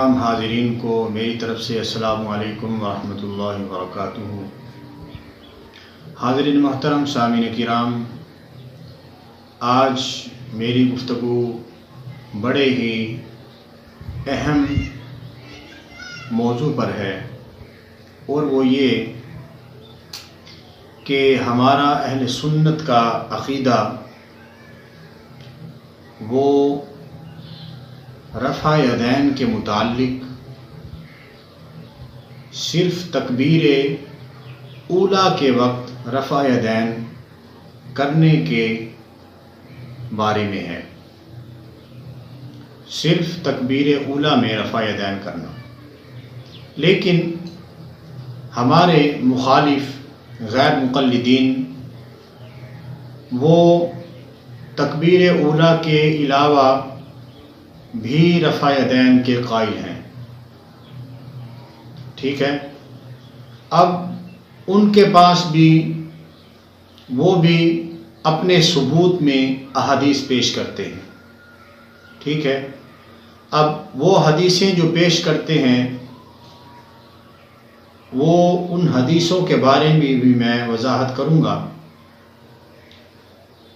تمام حاضرین کو میری طرف سے السلام علیکم ورحمۃ اللہ وبرکاتہ۔ حاضرین محترم، سامعین کرام، آج میری گفتگو بڑے ہی اہم موضوع پر ہے، اور وہ یہ کہ ہمارا اہل سنت کا عقیدہ وہ رفع یدین کے متعلق صرف تکبیر اولیٰ کے وقت رفع یدین کرنے کے بارے میں ہے، صرف تکبیر اولیٰ میں رفع یدین کرنا۔ لیکن ہمارے مخالف غیر مقلدین وہ تکبیر اولیٰ کے علاوہ بھی رفع یدین کے قائل ہیں، ٹھیک ہے۔ اب ان کے پاس بھی وہ بھی اپنے ثبوت میں احادیث پیش کرتے ہیں، ٹھیک ہے۔ اب وہ حدیثیں جو پیش کرتے ہیں وہ ان حدیثوں کے بارے میں بھی میں وضاحت کروں گا،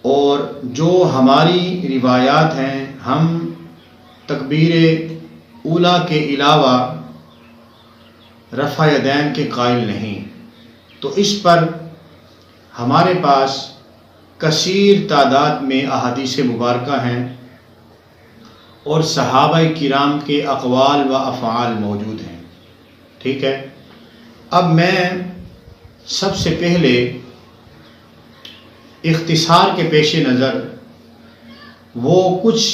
اور جو ہماری روایات ہیں ہم تکبیر اولیٰ کے علاوہ رفع یدین کے قائل نہیں، تو اس پر ہمارے پاس کثیر تعداد میں احادیث مبارکہ ہیں اور صحابہ کرام کے اقوال و افعال موجود ہیں، ٹھیک ہے۔ اب میں سب سے پہلے اختصار کے پیش نظر وہ کچھ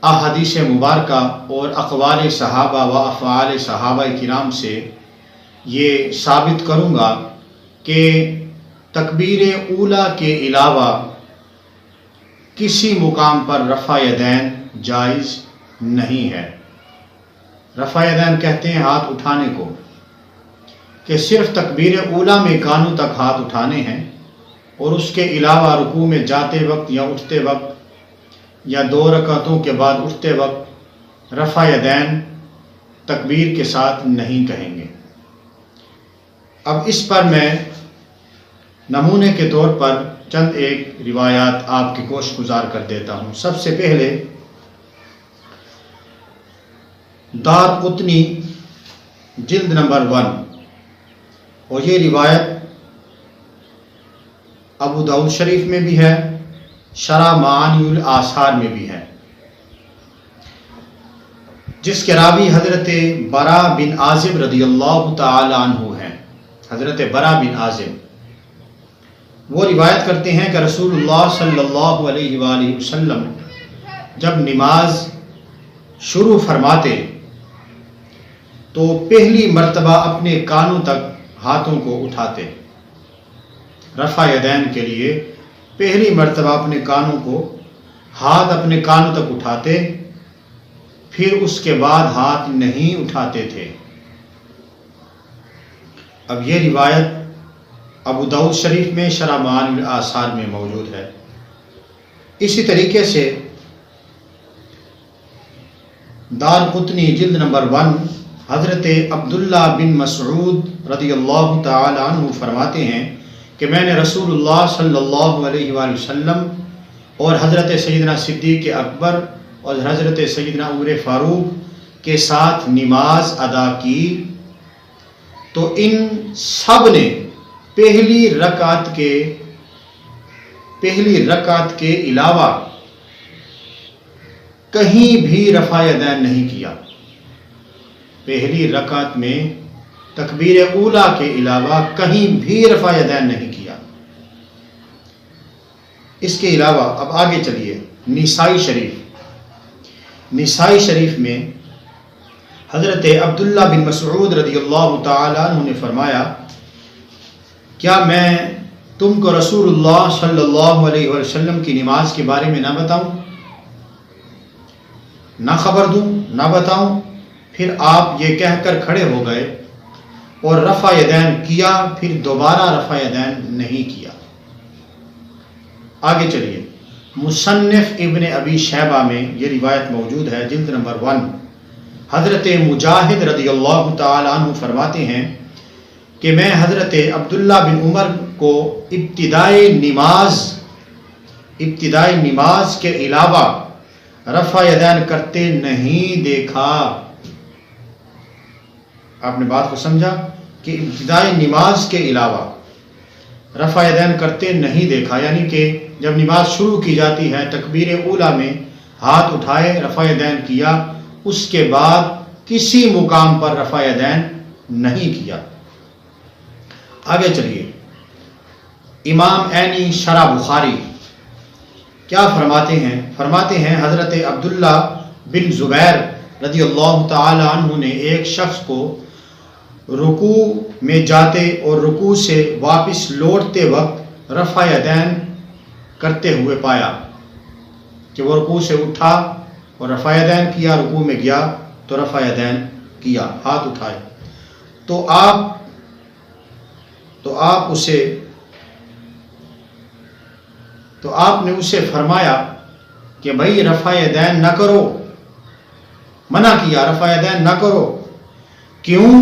احادیث مبارکہ اور اقوال صحابہ و افعال صحابہ کرام سے یہ ثابت کروں گا کہ تکبیر اولیٰ کے علاوہ کسی مقام پر رفع یدین جائز نہیں ہے۔ رفع یدین کہتے ہیں ہاتھ اٹھانے کو، کہ صرف تکبیر اولیٰ میں کانوں تک ہاتھ اٹھانے ہیں، اور اس کے علاوہ رکوع میں جاتے وقت یا اٹھتے وقت یا 2 رکعتوں کے بعد اٹھتے وقت رفع یدین تکبیر کے ساتھ نہیں کہیں گے۔ اب اس پر میں نمونے کے طور پر چند ایک روایات آپ کی گوش گزار کر دیتا ہوں۔ سب سے پہلے دارقطنی جلد نمبر 1، اور یہ روایت ابو داؤد شریف میں بھی ہے، شرح معانی الآثار میں بھی ہے، جس کے راوی حضرت برا بن عازب رضی اللہ تعالی عنہ ہیں۔ حضرت برا بن عازب وہ روایت کرتے ہیں کہ رسول اللہ صلی اللہ علیہ وآلہ وسلم جب نماز شروع فرماتے تو پہلی مرتبہ اپنے کانوں تک ہاتھوں کو اٹھاتے، رفع یدین کے لیے پہلی مرتبہ اپنے کانوں کو ہاتھ اپنے کانوں تک اٹھاتے، پھر اس کے بعد ہاتھ نہیں اٹھاتے تھے۔ اب یہ روایت ابو داؤد شریف میں شرح معانی الآثار میں موجود ہے۔ اسی طریقے سے دارقطنی جلد نمبر 1، حضرت عبداللہ بن مسعود رضی اللہ تعالی عنہ فرماتے ہیں کہ میں نے رسول اللہ صلی اللہ علیہ وآلہ وسلم اور حضرت سیدنا صدیق اکبر اور حضرت سیدنا عمر فاروق کے ساتھ نماز ادا کی، تو ان سب نے پہلی رکعت کے علاوہ کہیں بھی رفع یدین نہیں کیا۔ پہلی رکعت میں تکبیر اولیٰ کے علاوہ کہیں بھی رفع یدین نہیں کیا۔ اس کے علاوہ اب آگے چلیے، نسائی شریف میں حضرت عبداللہ بن مسعود رضی اللہ تعالی عنہ نے فرمایا، کیا میں تم کو رسول اللہ صلی اللہ علیہ وسلم کی نماز کے بارے میں نہ بتاؤں، نہ خبر دوں، نہ بتاؤں؟ پھر آپ یہ کہہ کر کھڑے ہو گئے اور رفع یدین کیا، پھر دوبارہ رفع یدین نہیں کیا۔ آگے چلیے، مصنف ابن ابی شیبہ میں یہ روایت موجود ہے، جلد نمبر 1، حضرت مجاہد رضی اللہ تعالی عنہ فرماتے ہیں کہ میں حضرت عبداللہ بن عمر کو ابتدائی نماز کے علاوہ رفع یدین کرتے نہیں دیکھا۔ آپ نے بات کو سمجھا کہ ابتدائی نماز کے علاوہ رفع یدین کرتے نہیں دیکھا، یعنی کہ جب نماز شروع کی جاتی ہے تکبیر اولیٰ میں ہاتھ اٹھائے رفع یدین کیا، اس کے بعد کسی مقام پر رفع یدین نہیں کیا۔ آگے چلیے، امام عینی شرح بخاری کیا فرماتے ہیں حضرت عبداللہ بن زبیر رضی اللہ تعالی عنہ نے ایک شخص کو رکوع میں جاتے اور رکوع سے واپس لوٹتے وقت رفع یدین کرتے ہوئے پایا، کہ وہ رکوع سے اٹھا اور رفع یدین کیا، رکوع میں گیا تو رفع یدین کیا، ہاتھ اٹھائے، تو آپ نے اسے فرمایا کہ بھائی رفع یدین نہ کرو، منع کیا رفع یدین نہ کرو، کیوں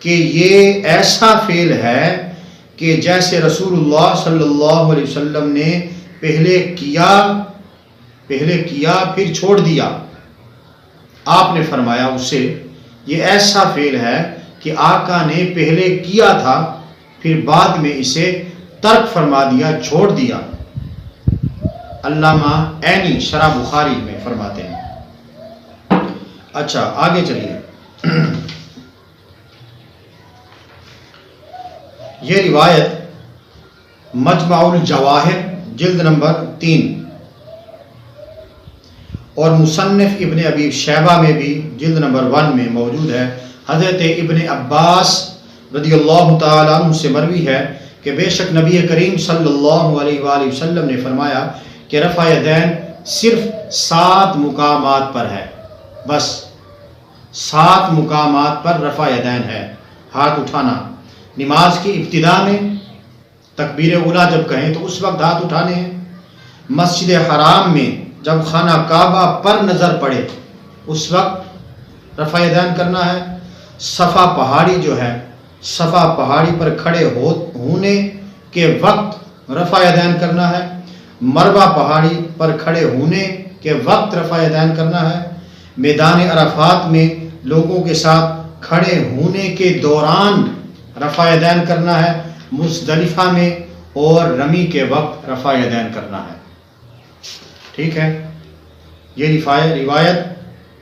کہ یہ ایسا فعل ہے کہ جیسے رسول اللہ صلی اللہ علیہ وسلم نے پہلے کیا پھر چھوڑ دیا۔ آپ نے فرمایا اس سے یہ ایسا فعل ہے کہ آقا نے پہلے کیا تھا پھر بعد میں اسے ترک فرما دیا، چھوڑ دیا۔ علامہ عینی شرح بخاری میں فرماتے ہیں۔ اچھا آگے چلیے، یہ روایت مجمع الجواہر جلد نمبر 3 اور مصنف ابن ابی شیبہ میں بھی جلد نمبر 1 میں موجود ہے۔ حضرت ابن عباس رضی اللہ تعالی عنہ سے مروی ہے کہ بے شک نبی کریم صلی اللہ علیہ وآلہ وسلم نے فرمایا کہ رفع یدین صرف 7 مقامات پر ہے، بس 7 مقامات پر رفع یدین ہے، ہاتھ اٹھانا۔ نماز کی ابتدا میں تکبیر اولیٰ جب کہیں تو اس وقت ہاتھ اٹھانے ہیں، مسجد حرام میں جب خانہ کعبہ پر نظر پڑے اس وقت رفع یدین کرنا ہے، صفا پہاڑی جو ہے صفا پہاڑی پر کھڑے ہونے کے وقت رفع یدین کرنا ہے، مروہ پہاڑی پر کھڑے ہونے کے وقت رفع یدین کرنا ہے، میدان عرفات میں لوگوں کے ساتھ کھڑے ہونے کے دوران رفع یدین کرنا ہے، مزدلفہ میں اور رمی کے وقت رفع یدین کرنا ہے۔ ٹھیک ہے، یہ روایت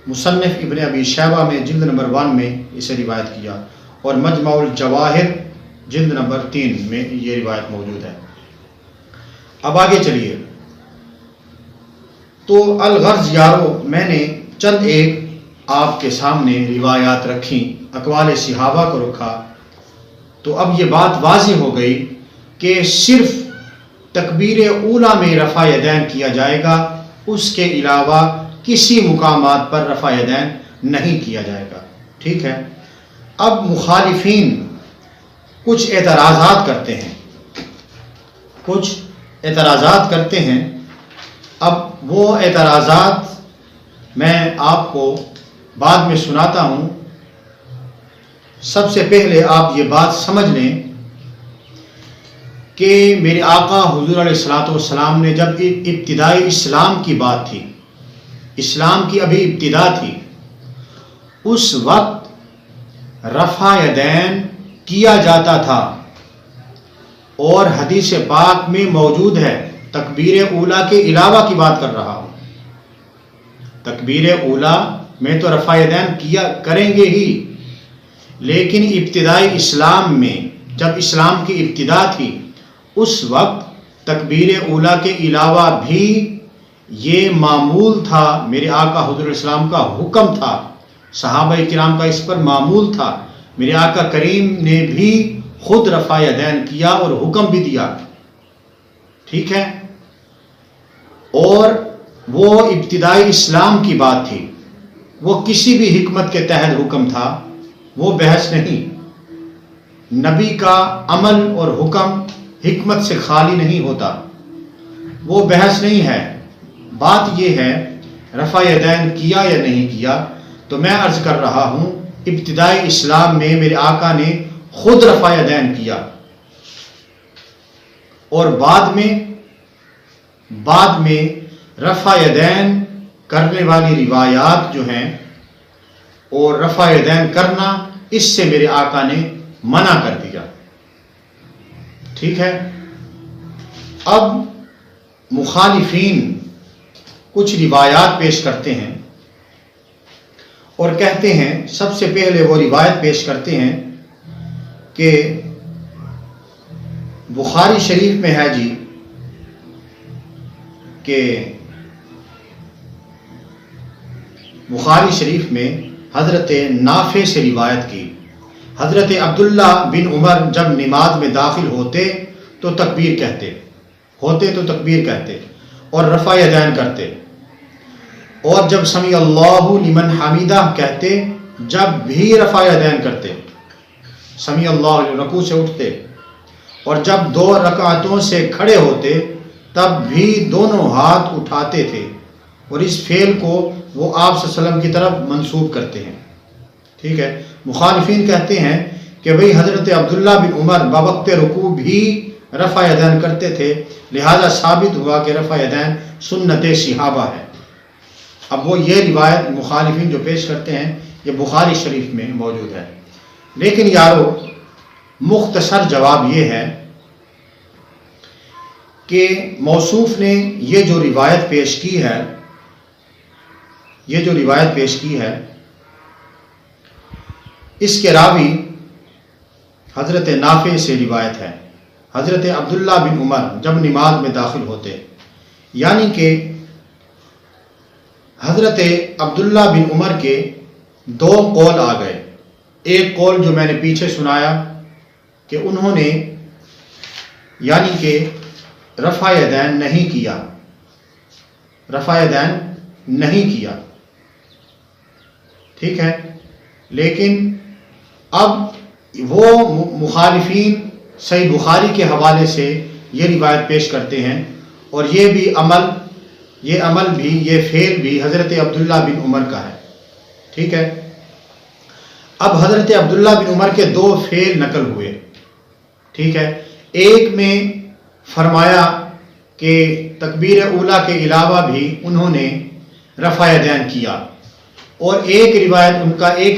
مصنف ابن ابی شیبہ میں جلد نمبر 1 میں اسے روایت کیا اور مجمع الجواہر جلد نمبر 3 میں یہ روایت موجود ہے۔ اب آگے چلیے، تو الغرض یارو میں نے چند ایک آپ کے سامنے روایات رکھی، اقوال صحابہ کو رکھا، تو اب یہ بات واضح ہو گئی کہ صرف تکبیر اولیٰ میں رفع یدین کیا جائے گا، اس کے علاوہ کسی مقامات پر رفع یدین نہیں کیا جائے گا۔ ٹھیک ہے، اب مخالفین کچھ اعتراضات کرتے ہیں، اب وہ اعتراضات میں آپ کو بعد میں سناتا ہوں۔ سب سے پہلے آپ یہ بات سمجھ لیں کہ میرے آقا حضور علیہ الصلوۃ والسلام نے جب ابتدائی اسلام کی بات تھی، اسلام کی ابھی ابتدا تھی، اس وقت رفع یدین کیا جاتا تھا، اور حدیث پاک میں موجود ہے، تکبیر اولیٰ کے علاوہ کی بات کر رہا ہوں، تکبیر اولیٰ میں تو رفع یدین کیا کریں گے ہی، لیکن ابتدائی اسلام میں جب اسلام کی ابتدا تھی اس وقت تکبیر اولیٰ کے علاوہ بھی یہ معمول تھا، میرے آقا حضور السلام کا حکم تھا، صحابہ کرام کا اس پر معمول تھا، میرے آقا کریم نے بھی خود رفع یدین کیا اور حکم بھی دیا۔ ٹھیک ہے، اور وہ ابتدائی اسلام کی بات تھی، وہ کسی بھی حکمت کے تحت حکم تھا، وہ بحث نہیں، نبی کا عمل اور حکم حکمت سے خالی نہیں ہوتا، وہ بحث نہیں ہے، بات یہ ہے رفع یدین کیا یا نہیں کیا، تو میں عرض کر رہا ہوں ابتدائی اسلام میں میرے آقا نے خود رفع یدین کیا، اور بعد میں رفع یدین کرنے والی روایات جو ہیں اور رفع یدین کرنا اس سے میرے آقا نے منع کر دیا. ٹھیک ہے. اب مخالفین کچھ روایات پیش کرتے ہیں اور کہتے ہیں، سب سے پہلے وہ روایت پیش کرتے ہیں کہ بخاری شریف میں ہے جی کہ بخاری شریف میں حضرت نافع سے روایت کی، حضرت عبداللہ بن عمر جب نماز میں داخل ہوتے تو تکبیر کہتے اور رفع یدین کرتے، اور جب سمیع اللہ لمن حمیدہ کہتے جب بھی رفع یدین کرتے، سمیع اللہ رکوع سے اٹھتے، اور جب 2 رکعتوں سے کھڑے ہوتے تب بھی دونوں ہاتھ اٹھاتے تھے، اور اس فعل کو وہ آپ صلی اللہ علیہ وسلم کی طرف منسوب کرتے ہیں. ٹھیک ہے. مخالفین کہتے ہیں کہ بھئی حضرت عبداللہ بن عمر بوقت رکوع بھی رفع یدین کرتے تھے، لہذا ثابت ہوا کہ رفع یدین سنت صحابہ ہے. اب وہ یہ روایت مخالفین جو پیش کرتے ہیں یہ بخاری شریف میں موجود ہے. لیکن یارو مختصر جواب یہ ہے کہ موصوف نے یہ جو روایت پیش کی ہے اس کے راوی حضرت نافع سے روایت ہے، حضرت عبداللہ بن عمر جب نماز میں داخل ہوتے، یعنی کہ حضرت عبداللہ بن عمر کے 2 قول آ گئے. ایک قول جو میں نے پیچھے سنایا کہ انہوں نے یعنی کہ رفع یدین نہیں کیا. ٹھیک ہے. لیکن اب وہ مخالفین صحیح بخاری کے حوالے سے یہ روایت پیش کرتے ہیں، اور یہ عمل بھی یہ فعل بھی حضرت عبداللہ بن عمر کا ہے. ٹھیک ہے. اب حضرت عبداللہ بن عمر کے 2 فعل نقل ہوئے. ٹھیک ہے. ایک میں فرمایا کہ تکبیر اولیٰ کے علاوہ بھی انہوں نے رفع یدین کیا، اور ایک روایت ان کا ایک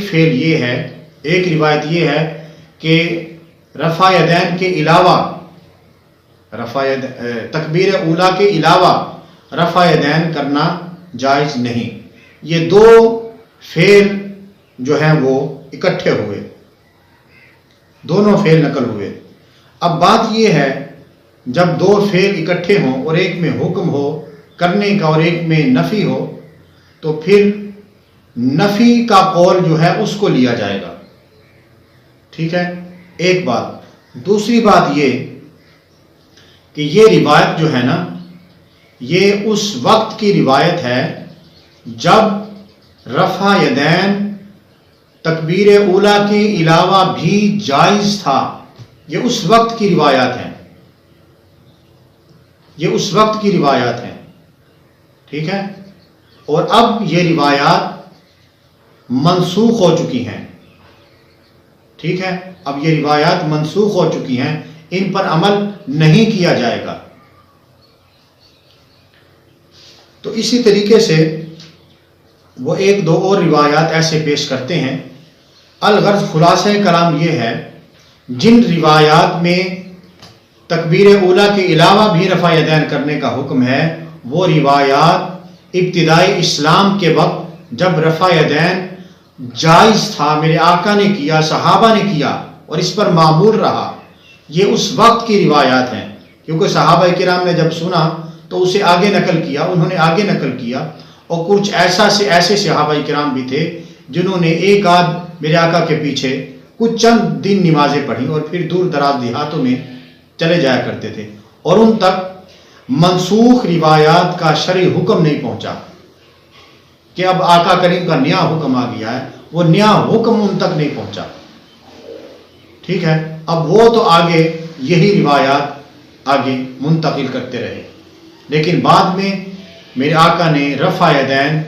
روایت یہ ہے کہ رفع یدین کے علاوہ تکبیر اولیٰ کے علاوہ رفع یدین کرنا جائز نہیں. یہ 2 فعل جو ہیں وہ اکٹھے ہوئے، دونوں فعل نقل ہوئے. اب بات یہ ہے جب 2 فعل اکٹھے ہوں اور ایک میں حکم ہو کرنے کا اور ایک میں نفی ہو تو پھر نفی کا قول جو ہے اس کو لیا جائے گا. ٹھیک ہے. ایک بات. دوسری بات یہ کہ یہ روایت جو ہے نا یہ اس وقت کی روایت ہے جب رفع یدین تکبیر اولیٰ کے علاوہ بھی جائز تھا. یہ اس وقت کی روایات ہیں. ٹھیک ہے. اور اب یہ روایات منسوخ ہو چکی ہیں. ٹھیک ہے. اب یہ روایات منسوخ ہو چکی ہیں، ان پر عمل نہیں کیا جائے گا. تو اسی طریقے سے وہ 1-2 اور روایات ایسے پیش کرتے ہیں. الغرض خلاصہ کلام یہ ہے جن روایات میں تکبیر اولیٰ کے علاوہ بھی رفع یدین کرنے کا حکم ہے وہ روایات ابتدائی اسلام کے وقت جب رفع یدین جائز تھا، میرے آقا نے کیا، صحابہ نے کیا اور اس پر معمول رہا، یہ اس وقت کی روایات ہیں. کیونکہ صحابہ کرام نے جب سنا تو اسے انہوں نے آگے نقل کیا، اور کچھ ایسے صحابہ کرام بھی تھے جنہوں نے ایک آدھ میرے آقا کے پیچھے کچھ چند دن نمازیں پڑھی اور پھر دور دراز دیہاتوں میں چلے جایا کرتے تھے، اور ان تک منسوخ روایات کا شرعی حکم نہیں پہنچا کہ اب آقا کریم کا نیا حکم آ گیا ہے، وہ نیا حکم ان تک نہیں پہنچا. ٹھیک ہے. اب وہ تو آگے یہی روایات آگے منتقل کرتے رہے، لیکن بعد میں میرے آقا نے رفع یدین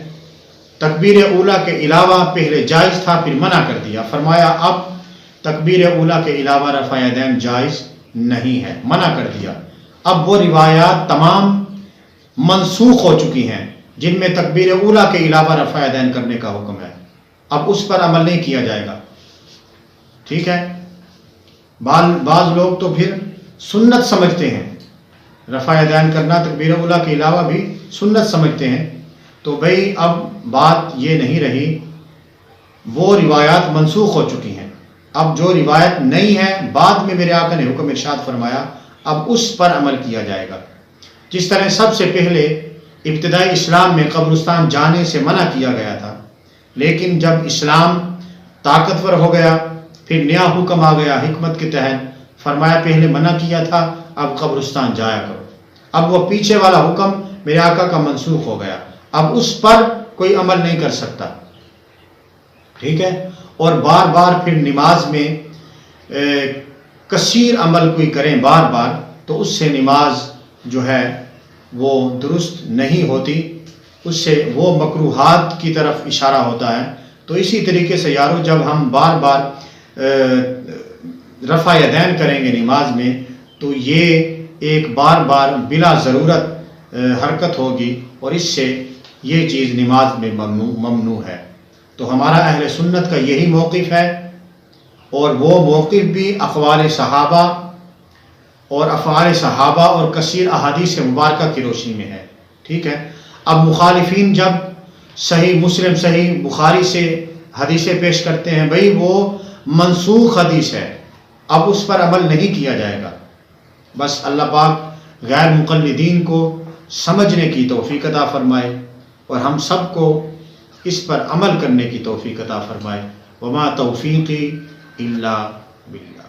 تکبیر اولا کے علاوہ پہلے جائز تھا، پھر منع کر دیا، فرمایا اب تکبیر اولا کے علاوہ رفع یدین جائز نہیں ہے، منع کر دیا۔ اب وہ روایات تمام منسوخ ہو چکی ہیں جن میں تکبیر اولا کے علاوہ رفع یدین کرنے کا حکم ہے، اب اس پر عمل نہیں کیا جائے گا، ٹھیک ہے۔ بعض لوگ تو پھر سنت سمجھتے ہیں، رفع یدین کرنا تکبیر اولا کے علاوہ بھی سنت سمجھتے ہیں، تو بھائی اب بات یہ نہیں رہی، وہ روایات منسوخ ہو چکی ہیں، اب جو روایت نہیں ہے بعد میں میرے آقا نے حکم ارشاد فرمایا اب اس پر عمل کیا جائے گا۔ جس طرح سب سے پہلے ابتدائی اسلام میں قبرستان جانے سے منع کیا گیا تھا، لیکن جب اسلام طاقتور ہو گیا پھر نیا حکم آ گیا حکمت کے تحت، فرمایا پہلے منع کیا تھا اب قبرستان جایا کرو، اب وہ پیچھے والا حکم میرے آقا کا منسوخ ہو گیا، اب اس پر کوئی عمل نہیں کر سکتا، ٹھیک ہے۔ اور بار بار پھر نماز میں کثیر عمل کوئی کریں بار بار تو اس سے نماز جو ہے وہ درست نہیں ہوتی، اس سے وہ مکروہات کی طرف اشارہ ہوتا ہے۔ تو اسی طریقے سے یارو جب ہم بار بار رفع یدین کریں گے نماز میں تو یہ ایک بار بار بلا ضرورت حرکت ہوگی اور اس سے یہ چیز نماز میں ممنوع ہے۔ تو ہمارا اہل سنت کا یہی موقف ہے، اور وہ موقف بھی اقوال صحابہ اور افعال صحابہ اور کثیر احادیث مبارکہ کی روشنی میں ہے، ٹھیک ہے۔ اب مخالفین جب صحیح مسلم صحیح بخاری سے حدیثیں پیش کرتے ہیں، بھئی وہ منسوخ حدیث ہے، اب اس پر عمل نہیں کیا جائے گا۔ بس اللہ پاک غیر مقلدین کو سمجھنے کی توفیق عطا فرمائے اور ہم سب کو اس پر عمل کرنے کی توفیق عطا فرمائے۔ وما توفیقی الا باللہ۔